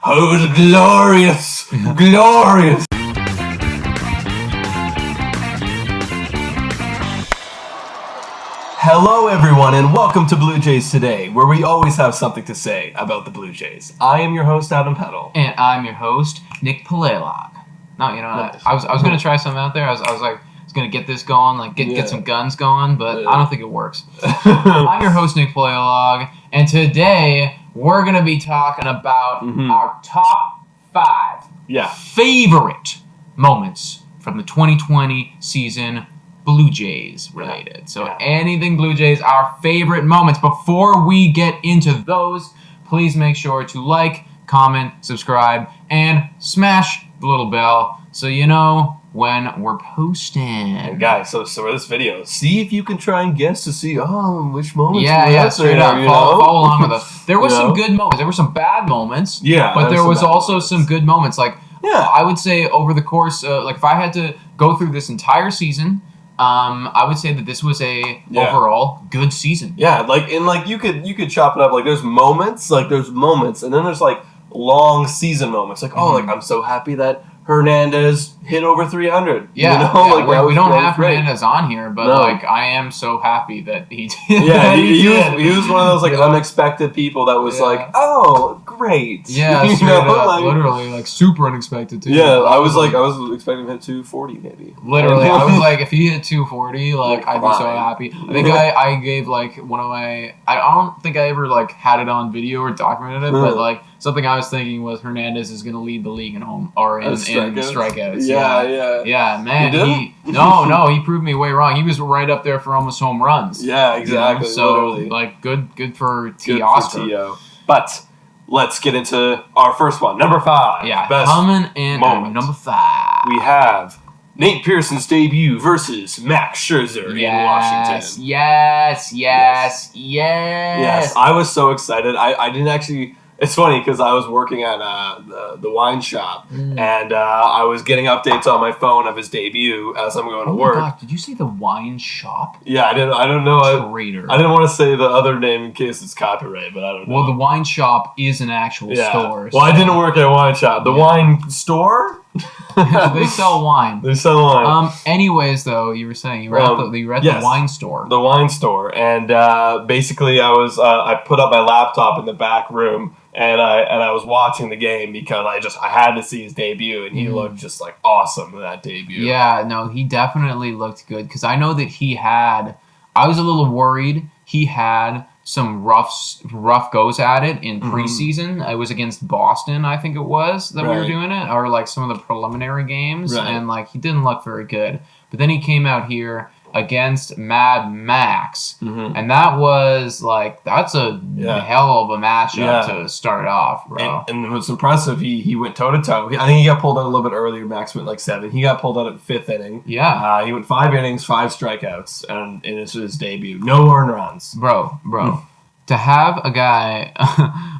Oh, it was glorious! Glorious! Hello everyone and welcome to Blue Jays Today, where we always have something to say about the Blue Jays. I am your host, Adam Peddle. And I'm your host, Nick Palelag. No, you know, I was going to try something out there. I was going to get this going, like get some guns going, but I don't think it works. I'm your host, Nick Palelag, and today we're going to be talking about our top 5 favorite moments from the 2020 season, Blue Jays related. So anything Blue Jays, our favorite moments. Before we get into those, please make sure to like, comment, subscribe, and smash the little bell so you know when we're posting. And guys, so for this video, see if you can try and guess to see which moments. Straight up. Follow along with us. There were some good moments. There were some bad moments. Yeah, but there was also some good moments. Like I would say over the course, like if I had to go through this entire season, I would say that this was a overall good season. Yeah, you could chop it up. Like there's moments, and then there's like long season moments. Like like I'm so happy that Hernandez hit over 300. Yeah, we don't have Hernandez on here, but I am so happy that he did. Yeah, he was one of those unexpected people that was like, oh, great. Yeah, literally super unexpected too. Yeah, I was expecting him to hit 240 maybe. Literally, I was like, if he hit 240, I'd be so happy. I think I gave one of my. I don't think I ever had it on video or documented it, but something I was thinking was Hernandez is going to lead the league in home or in strikeouts. Yeah, man. He proved me way wrong. He was right up there for almost home runs. Yeah, exactly. So good for T. Oscar. But let's get into our first one, number 5. Yeah, best coming in at number 5. We have Nate Pearson's debut versus Max Scherzer in Washington. Yes. I was so excited. I didn't actually. It's funny because I was working at the wine shop and I was getting updates on my phone of his debut as I'm going to work. God, did you say the wine shop? Yeah, I don't know. Traitor. I didn't want to say the other name in case it's copyright, but I don't know. Well, the wine shop is an actual store. Well, I didn't work at a wine shop. The wine store? They sell wine. They sell wine. Anyways, though, you were saying you were at the wine store. The wine store, and basically, I put up my laptop in the back room, and I was watching the game because I had to see his debut, and he looked just awesome in that debut. Yeah, no, he definitely looked good because I know that I was a little worried. He had some rough goes at it in preseason. It was against Boston, I think it was, that we were doing it, or some of the preliminary games, and he didn't look very good. But then he came out here against Mad Max, and that was that's a hell of a matchup to start off, bro. And it was impressive. He went toe to toe. I think he got pulled out a little bit earlier. Max went 7. He got pulled out at 5th inning. Yeah, he went 5 innings, 5 strikeouts, and this was his debut. No earned runs, bro. To have a guy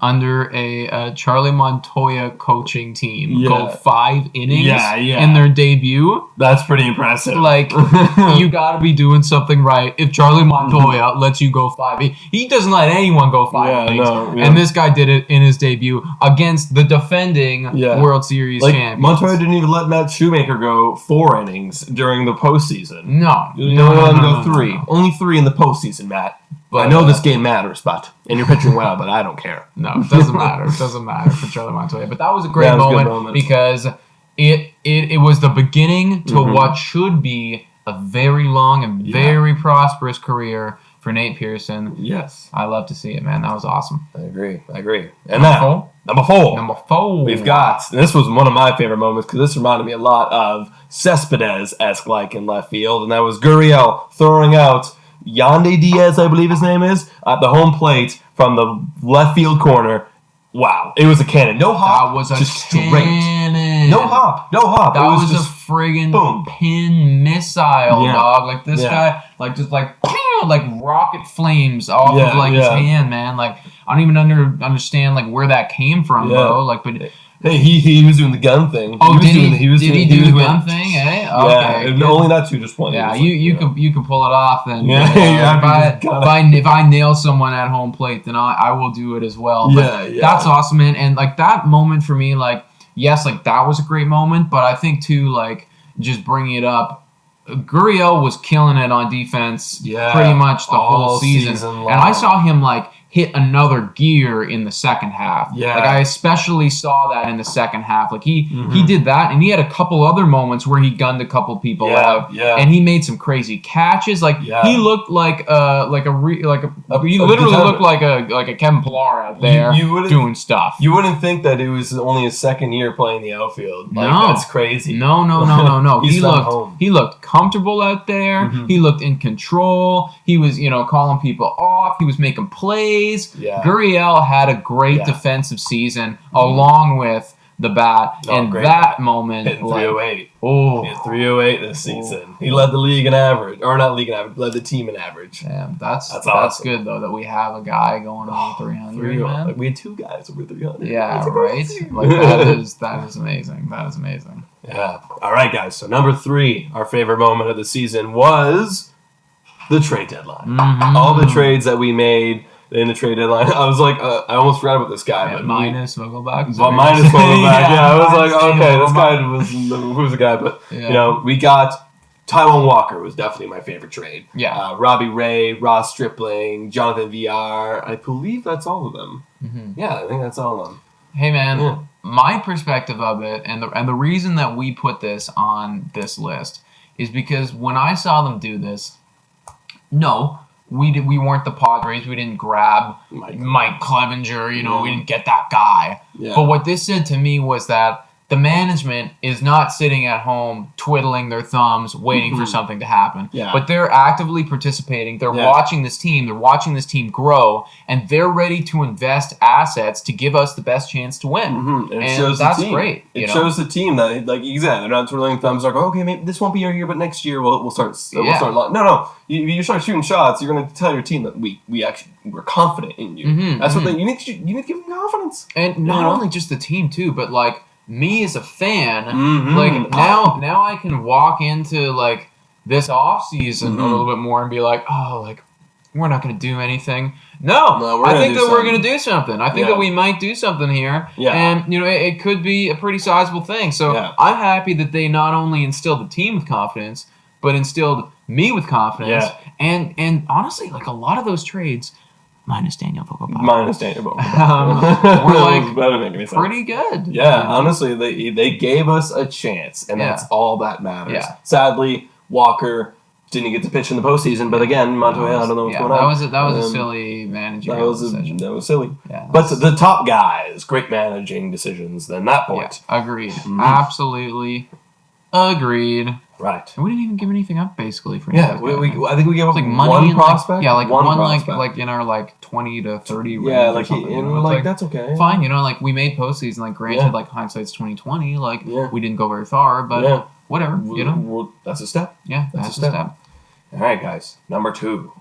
under a Charlie Montoya coaching team go 5 innings in their debut, that's pretty impressive. You got to be doing something right if Charlie Montoya lets you go 5. He doesn't let anyone go 5 innings. And this guy did it in his debut against the defending World Series champions. Montoya didn't even let Matt Shoemaker go 4 innings during the postseason. No, go 3. Only 3 in the postseason, Matt. But I know this game matters, and you're pitching well, but I don't care. No, it doesn't matter. It doesn't matter for Charlie Montoya. But that was a great moment because it was the beginning to what should be a very long and very prosperous career for Nate Pearson. Yes. I love to see it, man. That was awesome. I agree. And now, number 4. We've got, and this was one of my favorite moments because this reminded me a lot of Cespedes-esque in left field, and that was Gurriel throwing out Yandy Diaz, I believe his name is, at the home plate from the left field corner. Wow. It was a cannon. No hop. That was a cannon. No hop. That was a friggin' pin missile, dog. This guy, just rocket flames off of his hand, man. I don't even understand like where that came from, bro. Like, but hey, he was doing the gun thing. Oh, did he do the gun thing? Eh? Okay, yeah, only not two, just one. Yeah, you can pull it off then. Yeah, if I nail someone at home plate, then I will do it as well. But that's awesome, man. And like that moment for me, like yes, like that was a great moment, but I think too, like just bringing it up. Gurriel was killing it on defense pretty much the whole season. And I saw him like hit another gear in the second half. Yeah. Like I especially saw that in the second half. Like he did that, and he had a couple other moments where he gunned a couple people out. Yeah. And he made some crazy catches. Like he looked he literally looked like a Kevin Pillar out there doing stuff. You wouldn't think that it was only his second year playing the outfield. Like, no. That's crazy. No. He looked comfortable out there. He looked in control. He was, calling people off. He was making plays. Yeah. Gurriel had a great defensive season along with the bat, and that moment hitting 308. Oh, he hit 308 this season. He led the league in average, or not league in average, led the team in average. Yeah, that's awesome. Good though that we have a guy going on 300. Man. We had two guys over 300. Yeah, right. Like that is amazing. That is amazing. Yeah. All right, guys. So number 3, our favorite moment of the season was the trade deadline. All the trades that we made in the trade deadline. I was like, I almost forgot about this guy. But minus Vogelbach. Well, minus Vogelbach. I was like, okay, this guy who's the guy? But we got Taiwan Walker was definitely my favorite trade. Yeah. Robbie Ray, Ross Stripling, Jonathan VR. I believe that's all of them. Yeah, I think that's all of them. Hey man, my perspective of it, and the reason that we put this on this list is because when I saw them do this, we weren't the Padres. We didn't grab Mike Clevenger. We didn't get that guy. Yeah. But what this said to me was that the management is not sitting at home twiddling their thumbs waiting for something to happen. Yeah. But they're actively participating. They're watching this team. They're watching this team grow, and they're ready to invest assets to give us the best chance to win. And it shows that's the team. Great. It shows the team that, like, exactly, they're not twiddling thumbs like, okay, maybe this won't be our year, but next year we'll start. No. You start shooting shots. You're going to tell your team that we're confident in you. That's what you need to give them confidence. And not only just the team too, but like. Me as a fan, like now I can walk into like this off season a little bit more and be like, oh, like we're not going to do anything. No, I think that we're going to do something. I think that we might do something here, and it could be a pretty sizable thing. So I'm happy that they not only instilled the team with confidence, but instilled me with confidence. And honestly, like a lot of those trades. Minus Daniel Vogelbach. We're like that doesn't make any sense. Pretty good. Yeah, honestly, they gave us a chance, and that's all that matters. Yeah. Sadly, Walker didn't get to pitch in the postseason, but again, Montoya, I don't know what's going on. That was a silly managerial decision. That was silly. Yeah, but the top guys, great managing decisions. Then that point. Yeah, agreed. Absolutely agreed. Right. And we didn't even give anything up basically for I think we gave up like money one prospect. Like one prospect. like in our like 20 to 30 range. Yeah, like that's okay. Fine, like we made postseason. Like granted, like hindsight's 2020. Like we didn't go very far, but whatever. That's a step. Yeah, that's a step. All right, guys. Number two,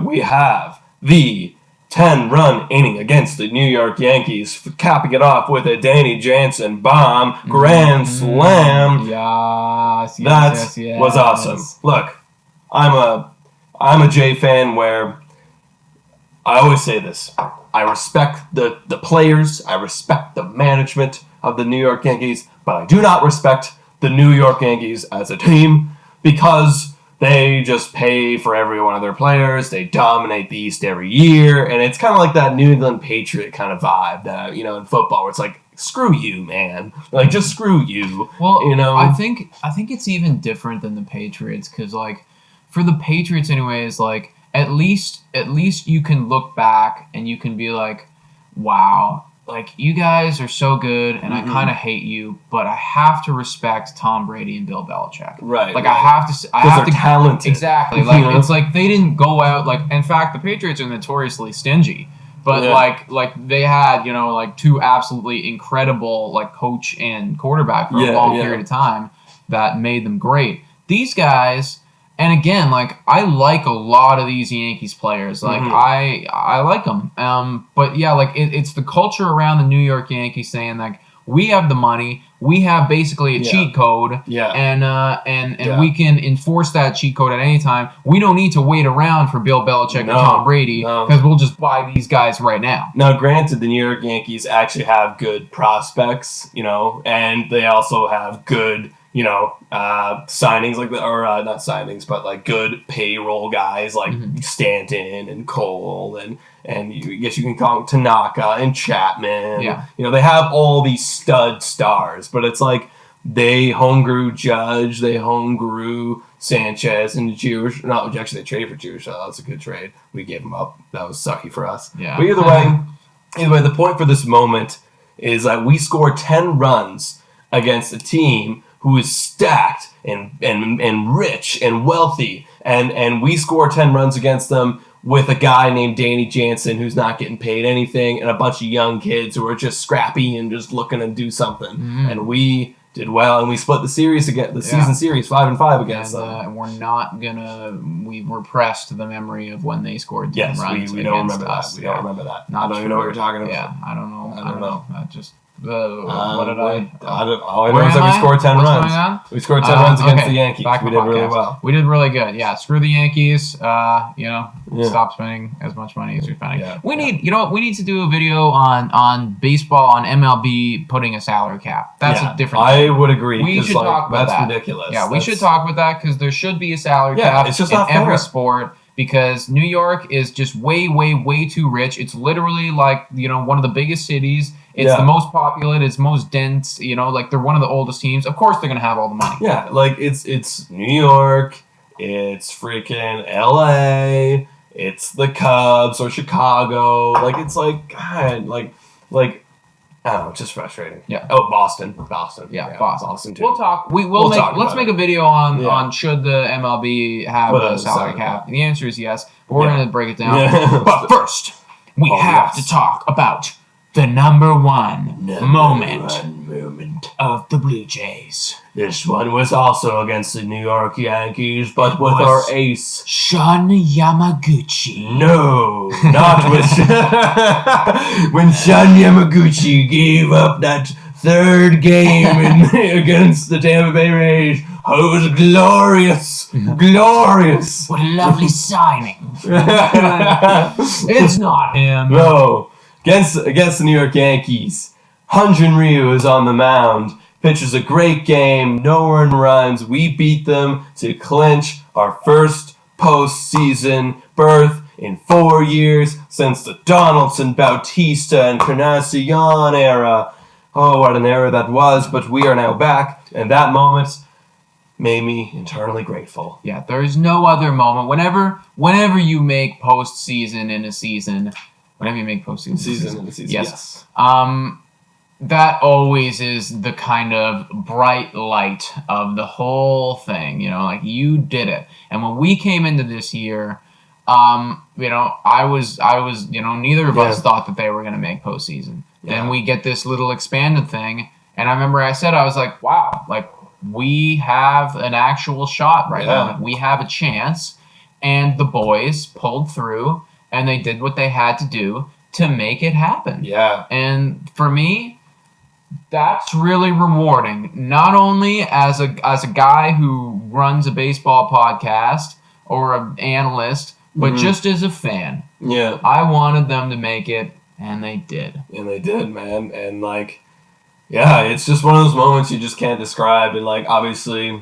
we have the 10-run inning against the New York Yankees, capping it off with a Danny Jansen bomb grand slam. Yes, that was awesome. Look, I'm a Jay fan where I always say this. I respect the players. I respect the management of the New York Yankees, but I do not respect the New York Yankees as a team because they just pay for every one of their players. They dominate the East every year. And it's kind of like that New England Patriot kind of vibe that, in football where it's like, screw you, man. Like, just screw you. Well, I think it's even different than the Patriots because, like, for the Patriots anyways, like, at least you can look back and you can be like, wow, like, you guys are so good, and I kind of hate you, but I have to respect Tom Brady and Bill Belichick. Right. Like, I have to. Because they're talented. Exactly. Like, it's like they didn't go out, like, in fact, the Patriots are notoriously stingy. But, like they had, like, two absolutely incredible, like, coach and quarterback for a long period of time that made them great. These guys, And again, like, I like a lot of these Yankees players. Like, I like them. But yeah, like, it's the culture around the New York Yankees saying, like, we have the money. We have basically a cheat code. Yeah. And we can enforce that cheat code at any time. We don't need to wait around for Bill Belichick or Tom Brady because we'll just buy these guys right now. Now, granted, the New York Yankees actually have good prospects, and they also have good, signings not signings, but like good payroll guys like Stanton and Cole and I guess you can call them Tanaka and Chapman. Yeah. They have all these stud stars, but it's like they homegrew Judge, they homegrew Sanchez and Jewish. No, actually they traded for Jewish. So that was a good trade. We gave him up. That was sucky for us. Yeah. But either way, the point for this moment is that we scored 10 runs against a team who is stacked and rich and wealthy, and we score 10 runs against them with a guy named Danny Jansen who's not getting paid anything and a bunch of young kids who are just scrappy and just looking to do something. And we did well, and we split the series again, the season series 5-5 against them. And we're not gonna. We repressed the memory of when they scored 10 runs. We don't remember us. that. We don't remember that. Not I don't even know what you're talking about. Yeah, I don't know. That just. What did all I know is that we scored 10 runs. Going on? We scored 10 runs against the Yankees. We did really well. We did really good. Yeah, screw the Yankees. Stop spending as much money as we're spending. Yeah. We need to do a video on baseball, on MLB putting a salary cap. That's a different thing. I would agree. We should talk about that. That's ridiculous. Yeah, we should talk about that because there should be a salary cap it's just in not fair. every sport. Because New York is just way, way, way too rich. It's literally like, one of the biggest cities. It's the most populated. It's most dense. Like they're one of the oldest teams. Of course, they're gonna have all the money. Yeah, like it's New York. It's freaking LA. It's the Cubs or Chicago. Like it's like God. Like I don't know. It's just frustrating. Yeah. Oh, Boston. Yeah, Boston too. We'll talk. Let's make a video on should the MLB have a salary cap. The answer is yes. But we're gonna break it down. Yeah. But first, we have to talk about the number one moment of the Blue Jays. This one was also against the New York Yankees, but with our ace, Shun Yamaguchi. No, not with when Shun Yamaguchi gave up that third game against the Tampa Bay Rays. Oh, it was glorious. Glorious. What a lovely signing. It's not him. No. Against the New York Yankees, Hyun-Jin Ryu is on the mound, pitches a great game, no earned runs. We beat them to clinch our first postseason berth in 4 years since the Donaldson, Bautista, and Encarnacion era. Oh, what an era that was, but we are now back, and that moment made me eternally grateful. Yeah, there is no other moment. Whenever you make postseason in a season... Whenever you make postseason season, yes. That always is the kind of bright light of the whole thing. Like you did it. And when we came into this year, I was, neither of us thought that they were going to make postseason. Yeah. Then we get this little expanded thing, and I remember I was like, wow, like we have an actual shot right now. Like, we have a chance, and the boys pulled through. And they did what they had to do to make it happen. Yeah. And for me, that's really rewarding. Not only as a guy who runs a baseball podcast or an analyst, but just as a fan. Yeah. I wanted them to make it, and they did. And they did, man. And it's just one of those moments you just can't describe. And obviously,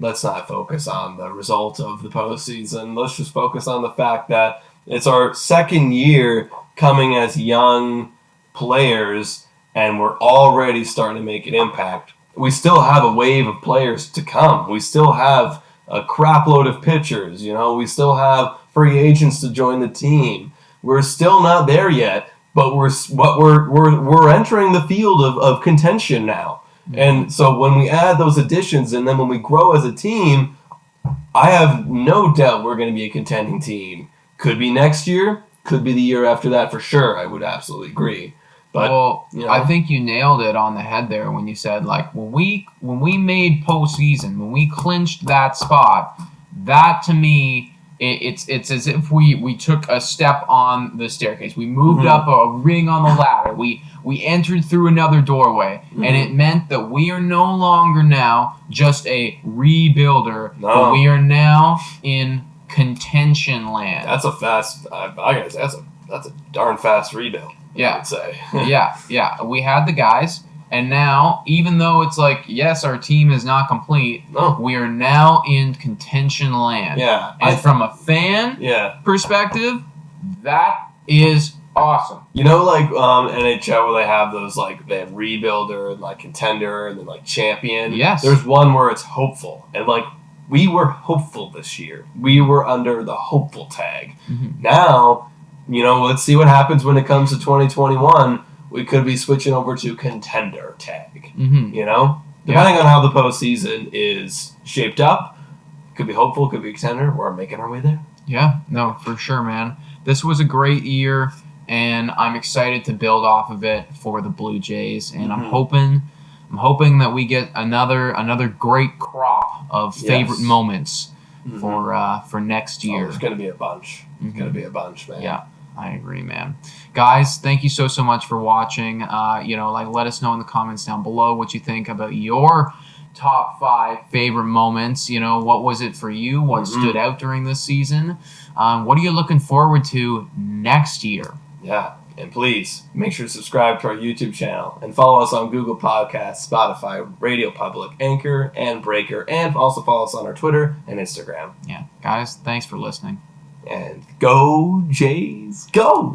let's not focus on the result of the postseason. Let's just focus on the fact that it's our second year coming as young players, and we're already starting to make an impact. We still have a wave of players to come. We still have a crapload of pitchers. We still have free agents to join the team. We're still not there yet, but we're entering the field of contention now. Mm-hmm. And so when we add those additions, and then when we grow as a team, I have no doubt we're going to be a contending team. Could be next year, could be the year after that for sure. I would absolutely agree. But I think you nailed it on the head there when you said when we made postseason, when we clinched that spot, that to me, it's as if we took a step on the staircase. We moved up a ring on the ladder. We entered through another doorway, and it meant that we are no longer now just a rebuilder, but we are now in contention land. That's a fast. I gotta say, that's a darn fast rebuild. Yeah, I would say. yeah. We had the guys. And now, even though it's like, yes, our team is not complete, we are now in contention land. Yeah. And from a fan perspective, that is awesome. You know, like NHL where they have those, like, they have rebuilder and, like, contender and then, like, champion? Yes. There's one where it's hopeful. And, like, we were hopeful this year. We were under the hopeful tag. Now, you know, let's see what happens when it comes to 2021. We could be switching over to contender tag, you know? Depending on how the postseason is shaped up, could be hopeful, could be contender, we're making our way there. Yeah, no, for sure, man. This was a great year, and I'm excited to build off of it for the Blue Jays, and I'm hoping that we get another great crop of favorite moments for next year. There's going to be a bunch. There's going to be a bunch, man. Yeah. I agree, man. Guys, thank you so much for watching. Let us know in the comments down below what you think about your top 5 favorite moments. You know, what was it for you? What stood out during this season? What are you looking forward to next year? Yeah, and please make sure to subscribe to our YouTube channel and follow us on Google Podcasts, Spotify, Radio Public, Anchor, and Breaker, and also follow us on our Twitter and Instagram. Yeah, guys, thanks for listening. And go, Jays, go!